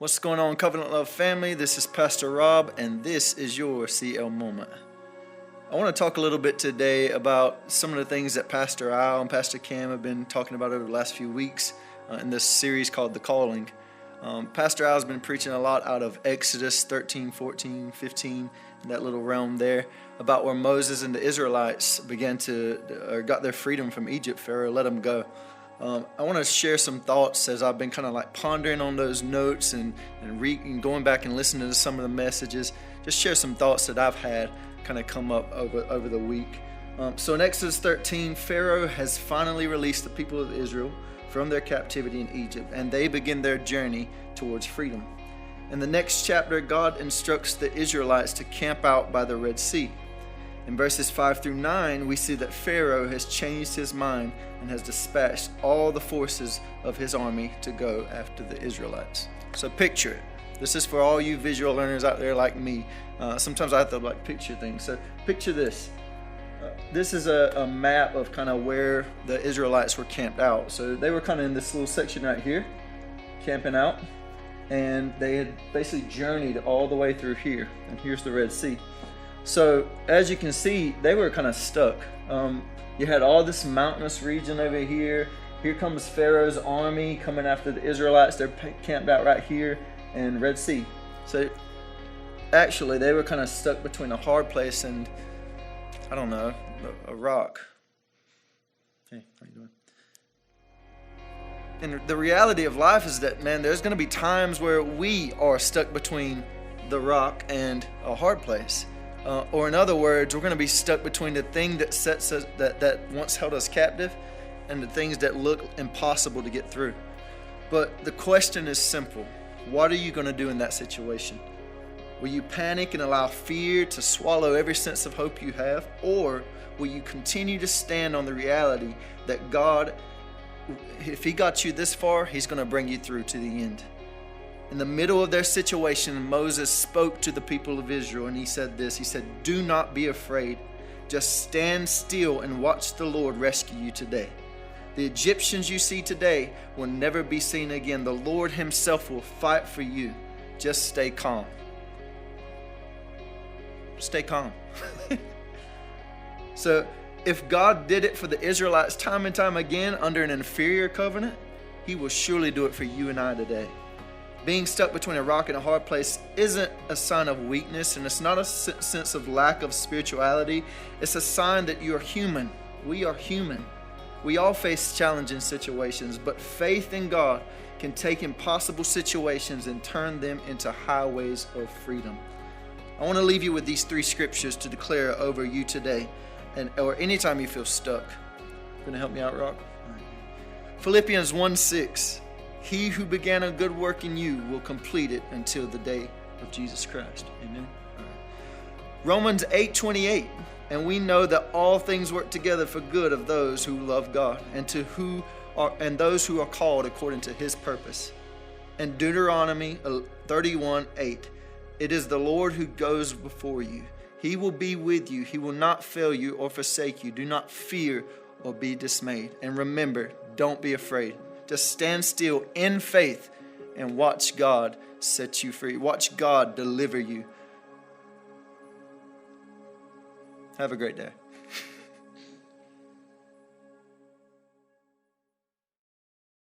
What's going on, Covenant Love family? This is Pastor Rob, and this is your CL Moment. I want to talk a little bit today about some of the things that Pastor Al and Pastor Cam have been talking about over the last few weeks in this series called The Calling. Pastor Al has been preaching a lot out of Exodus 13, 14, 15, that little realm there, about where Moses and the Israelites got their freedom from Egypt. Pharaoh let them go. I want to share some thoughts as I've been kind of like pondering on those notes and going back and listening to some of the messages. Just share some thoughts that I've had kind of come up over the week. So in Exodus 13, Pharaoh has finally released the people of Israel from their captivity in Egypt, and they begin their journey towards freedom. In the next chapter, God instructs the Israelites to camp out by the Red Sea. In verses 5 through 9, we see that Pharaoh has changed his mind and has dispatched all the forces of his army to go after the Israelites. So picture it. This is for all you visual learners out there like me. Sometimes I have to picture things. So picture this. This is a map of kind of where the Israelites were camped out. So they were kind of in this little section right here, camping out. And they had basically journeyed all the way through here. And here's the Red Sea. So as you can see, they were kind of stuck. You had all this mountainous region over here. Here comes Pharaoh's army coming after the Israelites. They're camped out right here in Red Sea. So actually, they were kind of stuck between a hard place and, I don't know, a rock. Hey, how you doing? And the reality of life is that, man, there's going to be times where we are stuck between the rock and a hard place. Or in other words, we're going to be stuck between the thing that sets us, that once held us captive, and the things that look impossible to get through. But the question is simple. What are you going to do in that situation? Will you panic and allow fear to swallow every sense of hope you have? Or will you continue to stand on the reality that God, if He got you this far, He's going to bring you through to the end? In the middle of their situation, Moses spoke to the people of Israel, and he said this. He said, "Do not be afraid. Just stand still and watch the Lord rescue you today. The Egyptians you see today will never be seen again. The Lord Himself will fight for you. Just stay calm." Stay calm. So if God did it for the Israelites time and time again under an inferior covenant, He will surely do it for you and I today. Being stuck between a rock and a hard place isn't a sign of weakness, and it's not a sense of lack of spirituality. It's a sign that you're human. We are human. We all face challenging situations, but faith in God can take impossible situations and turn them into highways of freedom. I want to leave you with these 3 scriptures to declare over you today, or anytime you feel stuck. Going to help me out, Rock? All right. Philippians 1:6. He who began a good work in you will complete it until the day of Jesus Christ. Amen. All right. Romans 8:28. And we know that all things work together for good of those who love God and those who are called according to His purpose. And Deuteronomy 31:8. It is the Lord who goes before you. He will be with you. He will not fail you or forsake you. Do not fear or be dismayed. And remember, don't be afraid. Just stand still in faith and watch God set you free. Watch God deliver you. Have a great day.